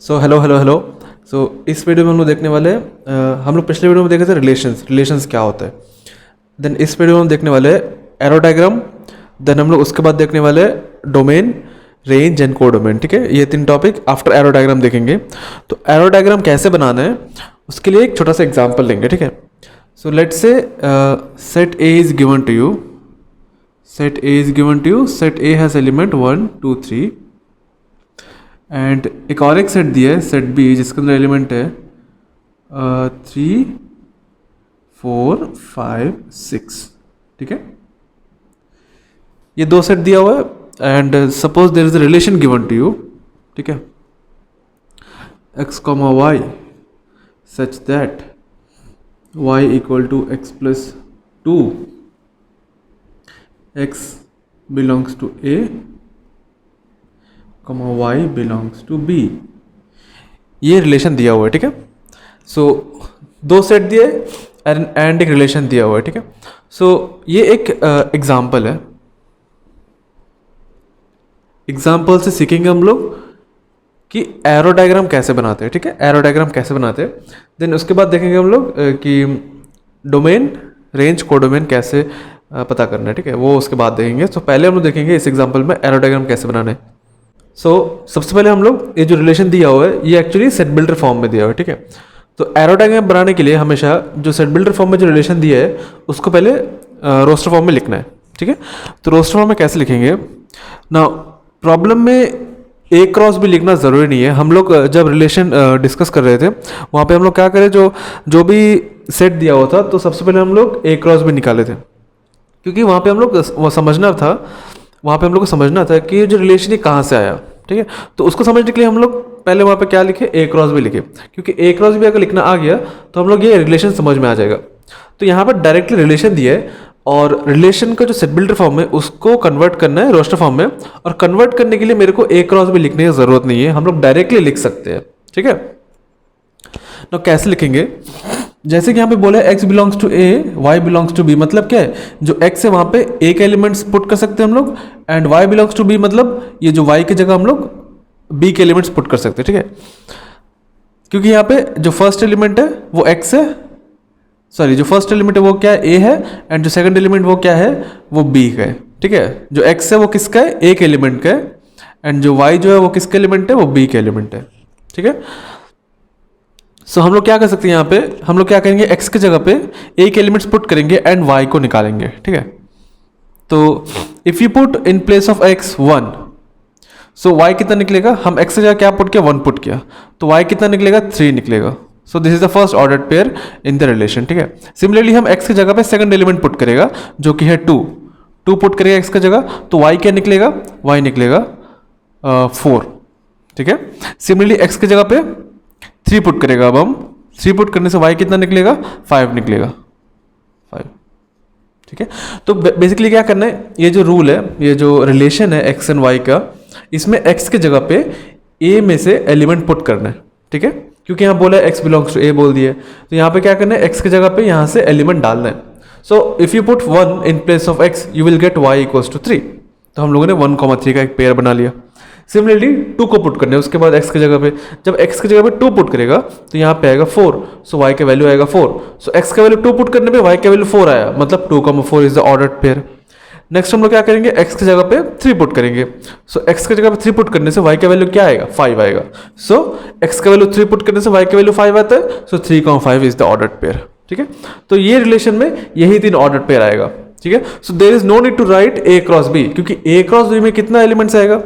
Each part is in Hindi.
सो हेलो हेलो हेलो। सो इस वीडियो में हम लोग देखने वाले हम लोग पिछले वीडियो में देखे थे रिलेशंस क्या होता है। देन इस वीडियो में हम देखने वाले एरो डायग्राम। देन हम लोग उसके बाद देखने वाले डोमेन, रेंज एंड कोडोमेन। ठीक है, ये 3 टॉपिक आफ्टर एरो डायग्राम देखेंगे। तो एरो डायग्राम कैसे बनाना है उसके लिए एक छोटा सा एग्जाम्पल लेंगे। ठीक है, so let's say set A is given to you, set A has element 1 2 3 and एक और एक सेट दिया है सेट बी जिसके अंदर एलिमेंट है 3 4 5 6। ठीक है, ये 2 सेट दिया हुआ है and suppose there is a relation given to you. ठीक है, x, y such that y equal to x plus 2, x belongs to a, y belongs to b। ये रिलेशन दिया हुआ है। ठीक है, सो 2 सेट दिए एंड एक रिलेशन दिया हुआ है। ठीक है, सो ये एक एग्जाम्पल है। एग्जाम्पल से सीखेंगे हम लोग कि एरो डायग्राम कैसे बनाते हैं। ठीक है, एरो डायग्राम कैसे बनाते हैं। देन उसके बाद देखेंगे हम लोग कि डोमेन, रेंज, कोडोमेन कैसे पता करना है। ठीक है, वो उसके बाद देखेंगे। तो पहले हम लोग देखेंगे इस एग्जाम्पल में एरो डायग्राम कैसे बनाना है। सबसे पहले हम लोग ये जो रिलेशन दिया हुआ है ये एक्चुअली सेट बिल्डर फॉर्म में दिया हुआ है। ठीक है, तो एरो डायग्राम बनाने के लिए हमेशा जो सेट बिल्डर फॉर्म में जो रिलेशन दिया है उसको पहले रोस्टर फॉर्म में लिखना है। ठीक है, तो रोस्टर फॉर्म में कैसे लिखेंगे ना, प्रॉब्लम में ए क्रॉस भी लिखना ज़रूरी नहीं है। हम लोग जब रिलेशन डिस्कस कर रहे थे वहाँ पे हम लोग क्या करें, जो भी सेट दिया हुआ था तो सबसे पहले हम लोग ए क्रॉस भी निकाले थे, क्योंकि वहाँ पे हम लोग वो समझना था, वहाँ पे हम लोग को समझना था कि जो रिलेशन ये कहाँ से आया। ठीक है, तो उसको समझने के लिए हम लोग पहले वहाँ पे क्या लिखे, ए क्रॉस भी लिखे, क्योंकि ए क्रॉस भी अगर लिखना आ गया तो हम लोग ये रिलेशन समझ में आ जाएगा। तो यहाँ पर डायरेक्टली रिलेशन दिया है और रिलेशन का जो सेट बिल्डर फॉर्म है उसको कन्वर्ट करना है रोस्टर फॉर्म में, और कन्वर्ट करने के लिए मेरे को ए क्रॉस भी लिखने की ज़रूरत नहीं है, हम लोग डायरेक्टली लिख सकते हैं। ठीक है, तो कैसे लिखेंगे, जैसे कि यहाँ पे बोला है x belongs to a, y belongs to b, मतलब क्या है, जो x है वहाँ पे a के एलिमेंट्स पुट कर सकते हैं हम लोग, and y belongs to b मतलब ये जो y की जगह हम लोग b के एलिमेंट्स पुट कर सकते हैं। ठीक है, क्योंकि यहाँ पे जो फर्स्ट एलिमेंट है वो x है, सॉरी जो फर्स्ट एलिमेंट है वो क्या है, a है, एंड जो सेकंड एलिमेंट वो क्या है, वो b का है। ठीक है, जो x है वो किसका है, a के एलिमेंट का है, एंड जो y जो है वो किसका एलिमेंट है, वो b के एलिमेंट है। ठीक है, सो हम लोग क्या कर सकते हैं, यहाँ पे हम लोग क्या करेंगे, x की जगह पे a के एलिमेंट्स पुट करेंगे एंड y को निकालेंगे। ठीक है, तो if you put in place of x 1, so y कितना निकलेगा, हम x की जगह क्या पुट किया, 1 पुट किया, तो y कितना निकलेगा, 3 निकलेगा। So this is the first ordered pair in the relation. ठीक है, सिमिलरली हम x की जगह पे सेकंड एलिमेंट पुट करेगा जो कि है 2 पुट करेगा x की जगह, तो y क्या निकलेगा, y निकलेगा 4। ठीक है, सिमिलरली x की जगह पे 3 पुट करेगा, अब हम 3 पुट करने से y कितना निकलेगा, 5 निकलेगा, 5। ठीक है, तो बेसिकली क्या करना है, ये जो रूल है, ये जो रिलेशन है x एंड y का, इसमें x के जगह पे a में से एलिमेंट पुट करना है। ठीक है, क्योंकि यहाँ बोला है x बिलोंग्स टू a बोल दिए, तो यहाँ पे क्या करना है, x की जगह पे यहाँ से एलिमेंट डालना है। So if you put 1 in place of x you will get y equals to 3। तो हम लोगों ने 1,3 का एक पेयर बना लिया। सिमिलरली 2 को पुट करने, उसके बाद x की जगह पे, जब x की जगह पे 2 पुट करेगा तो यहाँ पे आएगा 4, सो y का वैल्यू आएगा 4। सो x का वैल्यू 2 पुट करने पे y का वैल्यू 4 आया, मतलब 2,4 is the ordered pair. Next हम लोग क्या करेंगे, x की जगह पे 3 पुट करेंगे, सो x की जगह पे 3 पुट करने से y का वैल्यू क्या आएगा, 5 आएगा। सो x का वैल्यू 3 पुट करने से y का वैल्यू 5 आता है, सो 3,5 इज द ऑर्डर्ड पेयर। ठीक है, तो ये रिलेशन में यही 3 ऑर्डर्ड पेयर आएगा। ठीक है, so there is no need to write a cross b, क्योंकि a क्रॉस b में कितना एलिमेंट्स आएगा,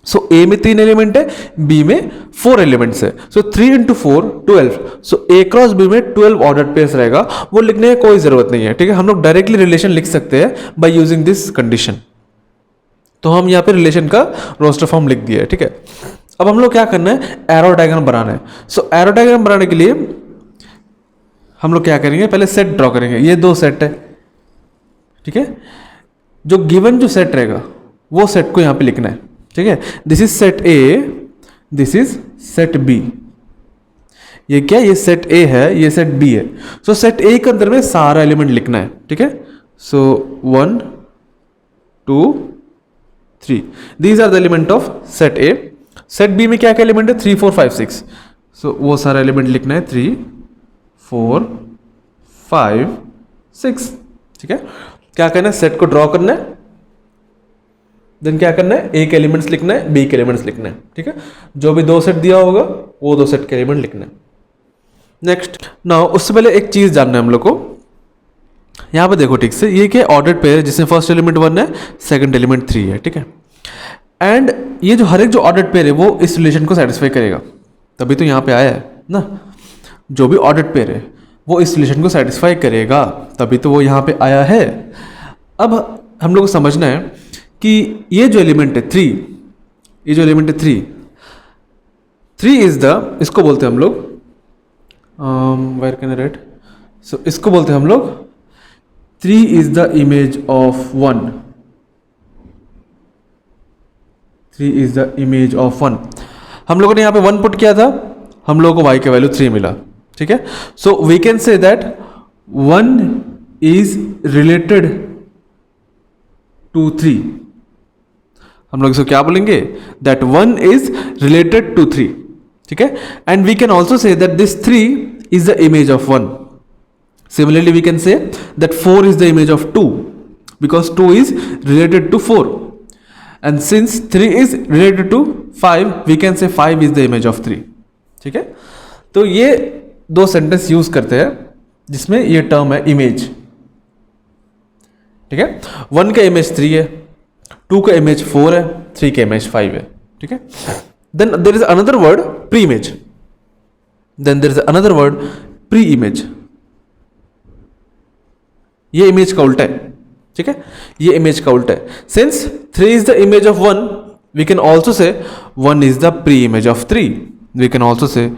सो a में 3 एलिमेंट है, b में 4 एलिमेंट्स है, सो 3 into 4 12। So a cross b में 12 ऑर्डर्ड पेयर्स रहेगा, वो लिखने की कोई जरूरत नहीं है। ठीक है, हम लोग डायरेक्टली रिलेशन लिख सकते हैं बाय यूजिंग दिस कंडीशन। तो हम यहाँ पे रिलेशन का रोस्टर फॉर्म लिख दिया है। ठीक है, अब हम लोग क्या करना है, एरो डायग्राम बनाना है। सो एरो डायग्राम बनाने के लिए हम लोग क्या करेंगे, पहले सेट ड्रॉ करेंगे। ये 2 सेट है। ठीक है, जो गिवन जो सेट रहेगा वो सेट को यहाँ पे लिखना है। ठीक है, this is set A, this is set B. ये क्या, ये सेट ए है, ये सेट बी है। सो सेट ए के अंदर में सारा एलिमेंट लिखना है। ठीक है, so 1 2 3 these are the element of set A. Set B में क्या क्या एलिमेंट है, 3 4 5 6, सो वो सारा एलिमेंट लिखना है 3 4 5 6, ठीक है। क्या करना है, सेट को ड्रॉ करना है, देन क्या करना है, ए के एलिमेंट्स लिखना है, बी के एलिमेंट्स लिखना है, ठीक है। जो भी 2 सेट दिया होगा वो 2 सेट के एलिमेंट लिखना है। नेक्स्ट, नाउ उससे पहले एक चीज जानना है हम लोग को, यहाँ पे देखो ठीक से, ये क्या ऑर्डर्ड पेयर है जिसमें फर्स्ट एलिमेंट 1 है, सेकंड एलिमेंट 3 है, ठीक है। एंड ये जो हर एक जो ऑर्डर्ड पेयर है वो इस रिलेशन को सेटिस्फाई करेगा, तभी तो यहाँ पे आया है ना। जो भी ऑर्डर्ड पेयर है वो इस रिलेशन को सेटिस्फाई करेगा, तभी तो वो यहाँ पे आया है। अब हम लोग को समझना है कि ये जो एलिमेंट है 3, ये जो एलिमेंट है 3 इज द, इसको बोलते हैं हम लोग वेयर कैन आई राइट, सो इसको बोलते हैं हम लोग 3 is the image of 1, 3 is the image of 1। हम लोगों ने यहाँ पे 1 पुट किया था, हम लोगों को y का वैल्यू 3 मिला, ठीक है। So we can say that 1 is related to 3, हम लोग इसको क्या बोलेंगे, दैट 1 इज रिलेटेड टू 3, ठीक है। And we can also say that this 3 is the image of 1। Similarly, we can say that 4 is the image of 2 because 2 is related to 4. And since 3 is related to 5, we can say 5 is the image of 3. ठीक है, तो ये 2 सेंटेंस यूज करते हैं जिसमें ये टर्म है इमेज, ठीक है। 1 का इमेज 3 है, 2 का इमेज 4 है, 3 का इमेज 5 है, ठीक है। Then there is another word pre-image. Then there is another word pre-image. ये इमेज का उल्टा है, ठीक है, ये इमेज का उल्टा है। Since 3 is the image of 1, we can also say 1 is the pre image of 3, we can also say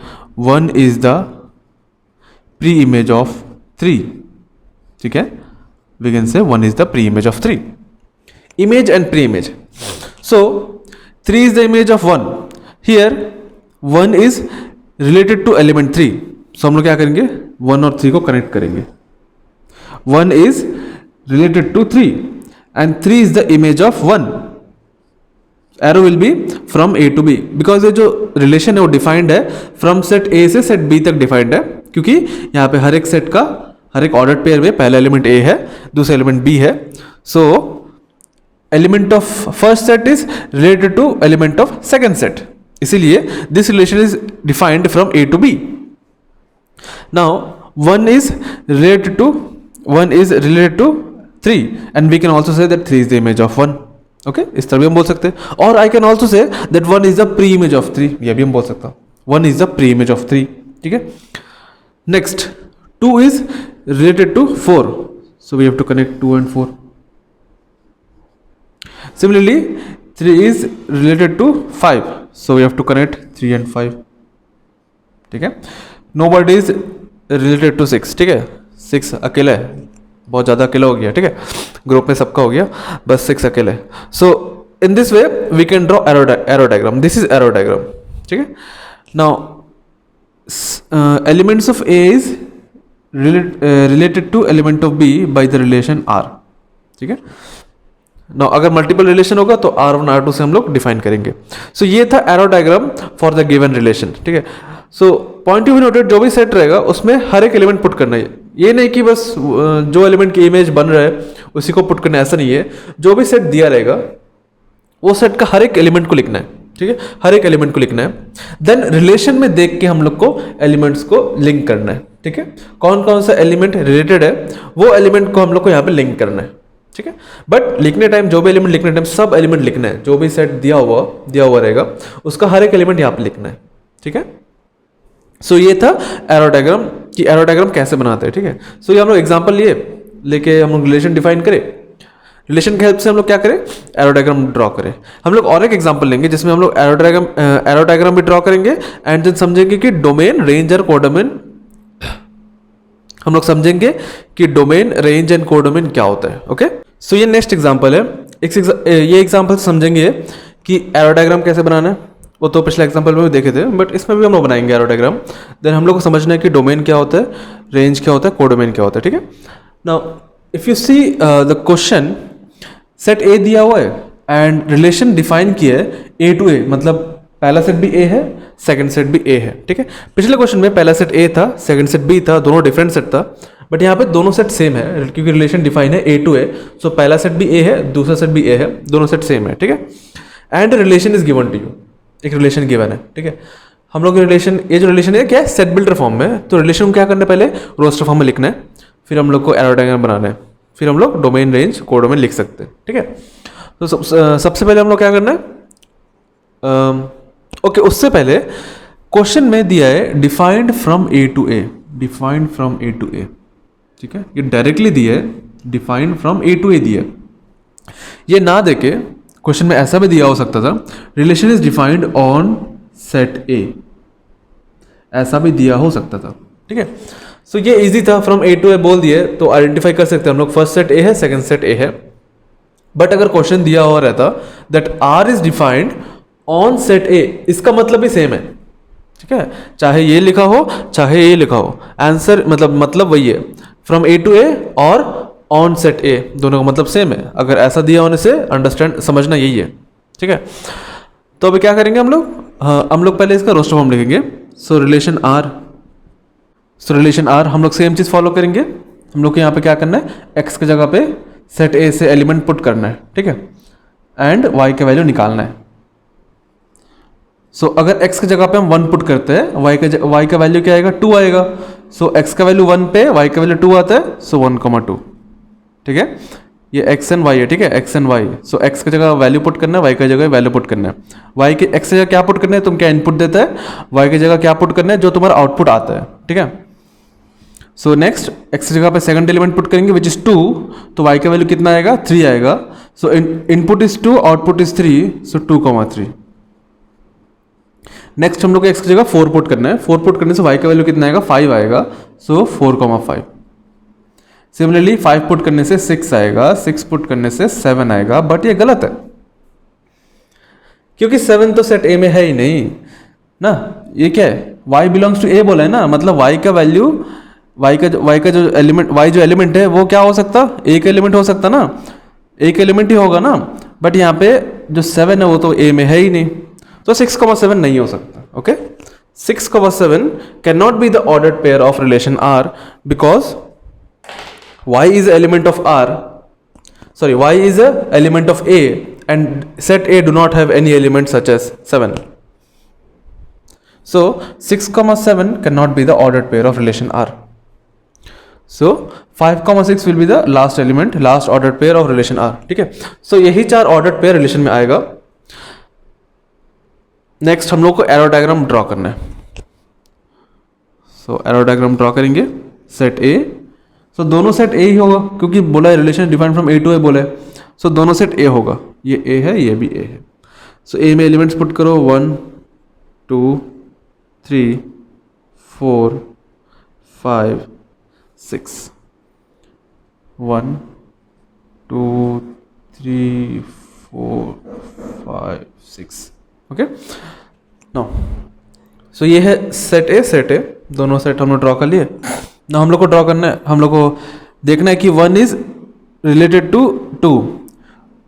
1 is the pre image of 3, ठीक है, we can say 1 is the pre image of 3। Image and pre image, so 3 is the image of 1, here 1 is related to element 3, सो हम लोग क्या करेंगे, 1 और 3 को कनेक्ट करेंगे। 1 is related to 3 and 3 is the image of 1. Arrow will be from A to B because ये जो रिलेशन है वो डिफाइंड है फ्रॉम सेट A से सेट B तक डिफाइंड है, क्योंकि यहाँ पे हर एक सेट का हर एक ऑर्डर पेयर में पहला एलिमेंट A है, दूसरा एलिमेंट B है। So element of first set is related to element of second set, इसीलिए this relation is defined from A to B. Now 1 is related to 3 and we can also say that 3 is the image of 1. Okay, इस तरह भी हम बोल सकते हैं। और I can also say that 1 is the pre-image of 3, ये भी हम बोल सकता हूँ, 1 is the pre-image of 3, ठीक है। Next, 2 is related to 4, so we have to connect 2 and 4. Similarly, 3 is related to 5, so we have to connect 3 and 5, ठीक है। Nobody is related to 6, ठीक है, 6 अकेला है, बहुत ज़्यादा अकेला हो गया, ठीक है, ग्रुप में सबका हो गया, बस 6 अकेला है। So in this way we can draw arrow diagram, this is arrow diagram, ठीक है। Now elements of A is related to element of B by the relation R, ठीक है। नाउ अगर मल्टीपल रिलेशन होगा तो R1 R2 से हम लोग डिफाइन करेंगे। सो ये था arrow diagram for the given relation, ठीक है। So point of view noted, जो भी सेट रहेगा उसमें हर एक एलिमेंट पुट करना है, ये नहीं कि बस जो एलिमेंट की इमेज बन रहा है उसी को पुट करना है, ऐसा नहीं है। जो भी सेट दिया रहेगा वो सेट का हर एक एलिमेंट को लिखना है, ठीक है, हर एक एलिमेंट को लिखना है। देन रिलेशन में देख के हम लोग को एलिमेंट्स को लिंक करना है, ठीक है। कौन कौन सा एलिमेंट रिलेटेड है वो एलिमेंट को हम लोग को यहाँ पे लिंक करना है, ठीक है। बट लिखने टाइम, जो भी एलिमेंट लिखने टाइम सब एलिमेंट लिखना है, जो भी सेट दिया हुआ रहेगा उसका हर एक एलिमेंट यहाँ पे लिखना है, ठीक है। सो ये था एरो डायग्राम, कि एरो डायग्राम कैसे बनाते हैं, ठीक है। सो ये हम लोग एग्जांपल लेके हम लोग रिलेशन डिफाइन करें, रिलेशन की हेल्प से हम लोग क्या करें, एरो डायग्राम ड्रॉ करें। हम लोग और एक एग्जांपल लेंगे जिसमें हम लोग एरो डायग्राम भी ड्रॉ करेंगे एंड देन समझेंगे कि डोमेन, रेंज और कोडोमेन, हम लोग समझेंगे कि डोमेन, रेंज एंड कोडोमेन क्या होता है। ओके, सो ये नेक्स्ट एग्जांपल है। ये एग्जांपल समझेंगे कि एरो डायग्राम कैसे बनाना है, वो तो पिछले एग्जांपल में भी देखे थे, बट इसमें भी हम लोग बनाएंगे एरो डायग्राम। देन हम लोग को समझना है कि डोमेन क्या होता है, रेंज क्या होता है, कोडोमेन क्या होता है, ठीक है। Now if you see the question, set ए दिया हुआ है एंड रिलेशन डिफाइन किया है ए टू ए, मतलब पहला सेट भी ए है, सेकंड सेट भी ए है, ठीक है। पिछले क्वेश्चन में पहला सेट ए था, सेकंड सेट बी था, दोनों डिफरेंट सेट था, बट यहाँ पे दोनों सेट सेम है क्योंकि रिलेशन डिफाइन है ए टू ए। सो पहला सेट भी ए है, दूसरा सेट भी ए है, दोनों सेट सेम है, ठीक है। And relation is given to you, एक रिलेशन गिवन है, ठीक है। हम लोग रिलेशन, ये जो रिलेशन है क्या है, सेट बिल्डर फॉर्म में। तो रिलेशन को क्या करना है, पहले रोस्टर फॉर्म में लिखना है, फिर हम लोग को एरो डायग्राम बनाना है, फिर हम लोग डोमेन रेंज कोडोमेन लिख सकते हैं, ठीक है। तो सबसे पहले हम लोग क्या करना है, ओके उससे पहले क्वेश्चन में दिया है defined from A to A, defined from A to A, ठीक है। ये डायरेक्टली दिया है, defined from A to A दिया है। ये ना देके क्वेश्चन में ऐसा भी दिया हो सकता था, relation is defined on set ए, ऐसा भी दिया हो सकता था, ठीक है। सो ये इजी था, फ्रॉम ए टू ए बोल दिए तो आइडेंटिफाई कर सकते हैं हम लोग, फर्स्ट सेट ए है, सेकंड सेट ए है। बट अगर क्वेश्चन दिया हुआ रहता that R is defined on set A, इसका मतलब भी सेम है, ठीक है। चाहे ये लिखा हो चाहे ये लिखा हो, आंसर मतलब वही है, फ्रॉम ए टू ए और ऑन सेट ए, दोनों का मतलब सेम है। अगर ऐसा दिया होने से अंडरस्टैंड समझना यही है, ठीक है। तो अभी क्या करेंगे हम लोग, हाँ हम लोग पहले इसका रोस्टर फॉर्म लिखेंगे। सो रिलेशन आर, हम लोग सेम चीज़ फॉलो करेंगे। हम लोग को यहाँ पे क्या करना है, एक्स की जगह पे सेट ए से एलिमेंट पुट करना है, ठीक है, एंड वाई का वैल्यू निकालना है। सो अगर x की जगह पे हम 1 पुट करते हैं, y का वैल्यू क्या आएगा, 2 आएगा। सो x का वैल्यू 1 पे y का वैल्यू 2 आता है, सो 1,2, ठीक है। ये x एंड y है, ठीक है, x and y। So x की जगह वैल्यू पुट करना है, y की जगह वैल्यू पुट करना है। y के x की जगह क्या पुट करना है, तुम क्या इनपुट देता है, y की जगह क्या पुट करना है, जो तुम्हारा आउटपुट आता है, ठीक है। सो नेक्स्ट x की जगह पे सेकंड एलिमेंट पुट करेंगे विच इज 2, तो y का वैल्यू कितना आएगा, 3 आएगा। सो input is 2, output is 3, so 2,3। Next हम लोग को x की जगह 4 पुट करना है, 4 पुट करने से y का वैल्यू कितना आएगा, 5 आएगा, सो 4,5। सिमिलरली 5 पुट करने से 6 आएगा, 6 पुट करने से 7 आएगा, बट ये गलत है क्योंकि 7 तो सेट ए में है ही नहीं ना। ये क्या है, y बिलोंग्स टू ए बोला है ना, मतलब y का वैल्यू, y का जो एलिमेंट, y जो एलिमेंट है वो क्या हो सकता, a का एलिमेंट हो सकता ना, a का एलिमेंट ही होगा ना। बट यहाँ पे जो 7 है वो तो a में है ही नहीं, तो 6,7 नहीं हो सकता, okay. 6,7 can not be the ordered pair of relation R because y is element of R, sorry, y is a element of A and set A do not have any element such as 7. So 6,7 cannot be the ordered pair of relation R. So 5,6 will be the last element, last ordered pair of relation R, ठीक है। So यही 4 ordered pair relation में आएगा। नेक्स्ट हम लोग को एरो डायग्राम ड्रॉ करना है। सो एरो डायग्राम ड्रॉ करेंगे, सेट ए, सो दोनों सेट ए ही होगा क्योंकि बोला है relation defined from A to A बोला है, सो दोनों सेट ए होगा, ये ए है ये भी ए है। सो ए में एलिमेंट्स पुट करो 1 2 3 4 5 6, 1 2 3 4 5 6, ओके। नो, सो ये है सेट ए, दोनों सेट हम लोग ड्रॉ कर लिए ना। हम लोग को ड्रॉ करना है, हम लोग को देखना है कि 1 इज रिलेटेड टू 2,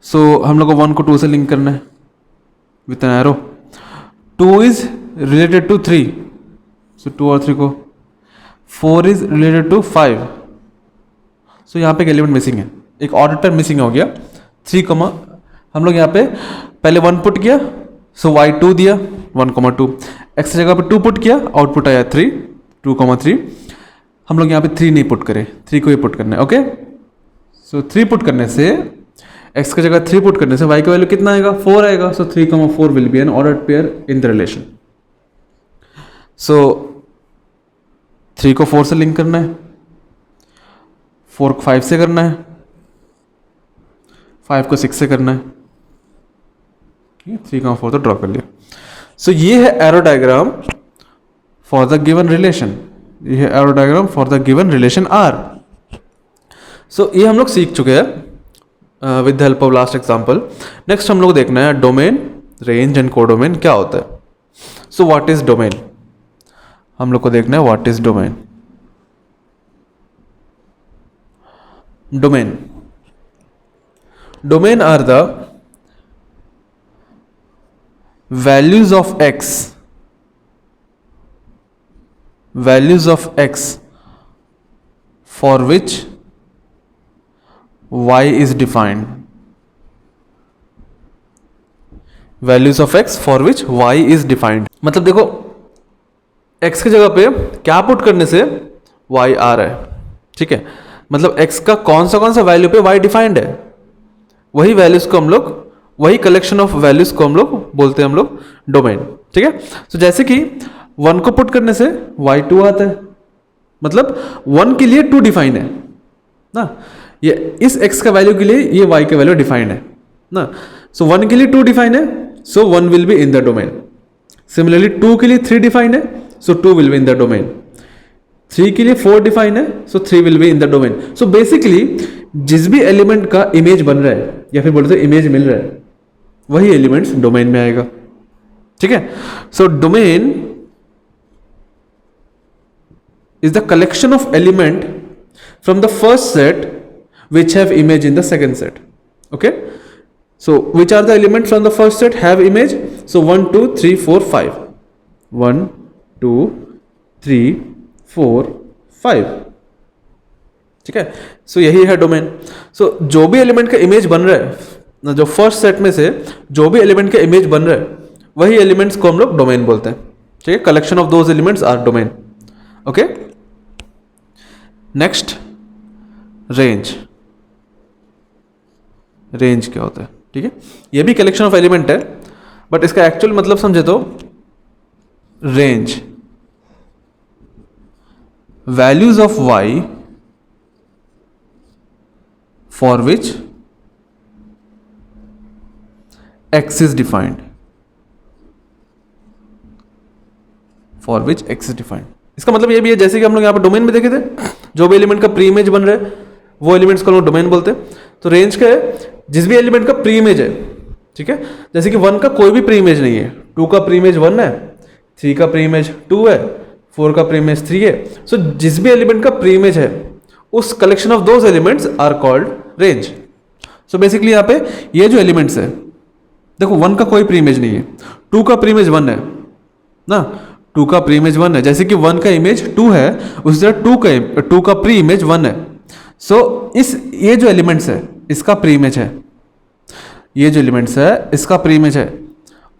सो हम लोग को 1 को 2 से लिंक करना है with an arrow. 2 is related to 3, so 2 और 3 को। 4 इज रिलेटेड टू 5, सो यहाँ पे एक एलिमेंट मिसिंग है, एक ऑर्डर पेयर मिसिंग हो गया। 3, हम लोग यहाँ पे पहले 1 पुट किया, सो y2 दिया 1,2, x की जगह पे 2 पुट किया, आउटपुट आया 3, 2,3। हम लोग यहाँ पे 3 नहीं पुट करें, 3 को ही पुट करना है, ओके। सो 3 पुट करने से, x की जगह 3 पुट करने से y का वैल्यू कितना आएगा, 4 आएगा। So 3,4 will be an ordered pair in the relation. So 3 को 4 से लिंक करना है, 4 को 5 से करना है, 5 को 6 से करना है, 3,4 तो ड्रॉ कर लिया। सो ये है arrow diagram for the given relation, ये है arrow diagram for the given relation R। सो ये हम लोग सीख चुके हैं with the help of last example. Next हम लोग देखना है डोमेन, रेंज एंड कोडोमेन क्या होता है। सो व्हाट इज डोमेन, हम लोग को देखना है what is domain. Domain are the values of x, values of x for which y is defined, values of x for which y is defined। मतलब देखो x की जगह पे क्या पुट करने से y आ रहा है, ठीक है। मतलब x का कौन सा वैल्यू पे y डिफाइंड है, वही वैल्यूज को हम लोग, वही कलेक्शन ऑफ वैल्यूज को हम लोग बोलते हैं हम लोग डोमेन, ठीक है। तो जैसे कि 1 को पुट करने से y2 आता है, मतलब 1 के लिए 2 डिफाइन है ना, ये इस x का वैल्यू के लिए ये y का वैल्यू डिफाइंड है ना। सो 1 के लिए 2 डिफाइन है, so 1 will be in the domain. Similarly 2 के लिए 3 डिफाइन है, so 2 will be in the domain. 3 के लिए 4 डिफाइन है, सो 3 will be in the domain. So basically जिस भी एलिमेंट का इमेज बन रहा है या फिर बोलते इमेज मिल रहा है, वही एलिमेंट्स डोमेन में आएगा, ठीक है। So domain is the collection of element from the first set which have image in the second set. Okay, so which are the elements from the first set have image? So 1 2 3 4 5, 1 2 3 4 5, ठीक है। सो यही है डोमेन। सो जो भी एलिमेंट का इमेज बन रहा है, जो फर्स्ट सेट में से जो भी एलिमेंट का इमेज बन रहा है, वही एलिमेंट्स को हम लोग डोमेन बोलते हैं, ठीक है। Collection of those elements are domain. Okay, next range. Range क्या होता है, ठीक है। ये भी कलेक्शन ऑफ एलिमेंट है, बट इसका एक्चुअल मतलब समझे तो range values of y for which x is defined, for which x is defined. इसका मतलब ये भी है, जैसे कि हम लोग यहाँ पर डोमेन में देखे थे, जो भी एलिमेंट का प्री इमेज बन रहा है वो एलिमेंट्स को हम लोग डोमेन बोलते हैं। तो रेंज क्या है, जिस भी एलिमेंट का प्री इमेज है, ठीक है। जैसे कि 1 का कोई भी प्री इमेज नहीं है, 2 का प्री इमेज 1 है, 3 का प्री इमेज 2 है, 4 का प्री इमेज 3 है। सो जिस भी एलिमेंट का प्री इमेज है, उस collection of those elements are called range. So basically यहाँ पे ये जो एलिमेंट्स है, देखो 1 का कोई प्री इमेज नहीं है, 2 का प्री इमेज 1 है ना, 2 का प्री इमेज 1 है, जैसे कि 1 का इमेज 2 है, उसी तरह 2 का प्री इमेज 1 है। सो ये जो एलिमेंट्स है इसका प्री इमेज है, ये जो एलिमेंट्स है इसका प्री इमेज है,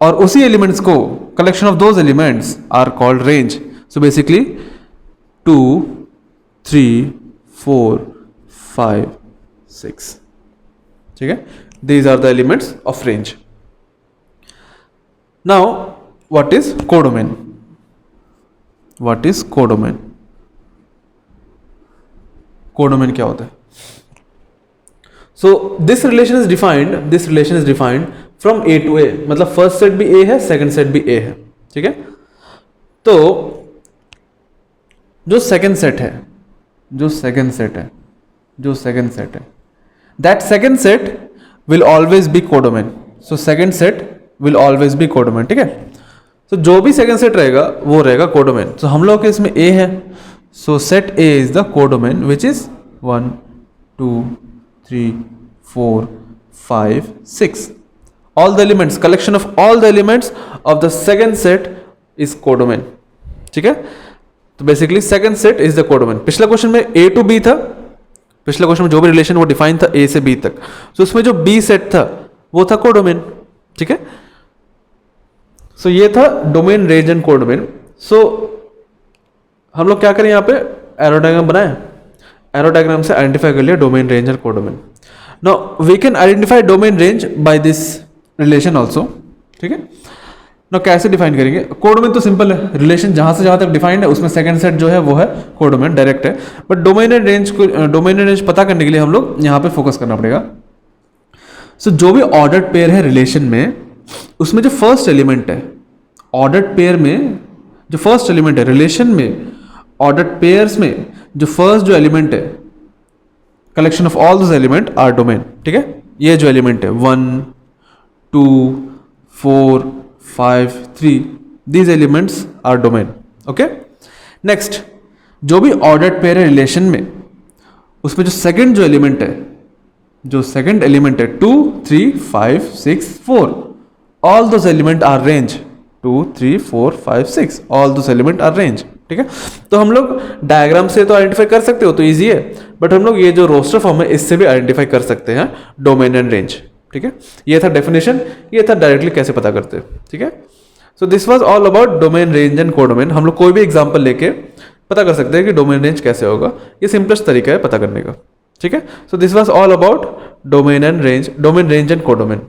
और उसी एलिमेंट्स को collection of those elements are called range. So basically 2 3 4 5 6, ठीक है। These are the elements of range. Now what is codomain? What is codomain? Codomain क्या होता है? So this relation is defined from A to A, मतलब फर्स्ट सेट भी A है, सेकंड सेट भी A है, ठीक है। तो जो सेकंड सेट है, that second set will always be codomain. So second set will always be codomain, ठीक है। तो जो भी सेकंड सेट रहेगा वो रहेगा कोडोमेन। तो हम लोग के इसमें A है, सो set A is the codomain which is 1 2 3 4 5 6, all the elements, collection of all the elements of the second set is codomain, ठीक है। तो basically second set is the codomain. पिछला क्वेश्चन में A to B था, पिछले क्वेश्चन में जो भी रिलेशन वो डिफाइन था A से B तक, तो उसमें जो B सेट था वो था कोडोमेन, ठीक है। सो ये था domain, range and codomain. So हम लोग क्या करें, यहाँ पे एरो डायग्राम बनाए, एरो डायग्राम से आइडेंटिफाई कर लिया domain, range and codomain. Now we can identify domain range by this relation also, ठीक है। नाउ कैसे डिफाइन करेंगे? कोडोमेन तो सिंपल है, रिलेशन जहां से जहां तक डिफाइंड है उसमें सेकंड सेट जो है वो है कोडोमेन, डायरेक्ट है। बट डोमेन एंड रेंज को, डोमेन एंड रेंज पता करने के लिए हम लोग यहाँ पे फोकस करना पड़ेगा। सो जो भी ऑर्डर्ड पेयर है रिलेशन में, उसमें जो फर्स्ट एलिमेंट है ऑर्डर्ड पेयर में, जो फर्स्ट एलिमेंट है रिलेशन में, ऑर्डर्ड पेयर्स में जो फर्स्ट जो एलिमेंट है, collection of all those element are domain, ठीक है। ये जो एलिमेंट है 1 2 4 5 3, these elements are domain, okay. Next, जो भी ऑर्डर्ड पेयर है रिलेशन में, उसमें जो सेकंड जो एलिमेंट है, जो सेकंड एलिमेंट है 2 3 5 6 4, all those element are range 2 3 4 5 6, all those element are range. ठीक है, तो हम लोग डायग्राम से तो आइडेंटिफाई कर सकते हो, तो इजी है, बट हम लोग ये जो रोस्टर फॉर्म है इससे भी आइडेंटिफाई कर सकते हैं डोमेन एंड रेंज। ठीक है, ये था डेफिनेशन, ये था डायरेक्टली कैसे पता करते हैं। ठीक है, so this was all about domain range and codomain. हम लोग कोई भी एग्जांपल लेके पता कर सकते हैं कि डोमेन रेंज कैसे होगा, ये सिंपलेस्ट तरीका है पता करने का। ठीक है, so this was all about domain and range, domain range and codomain.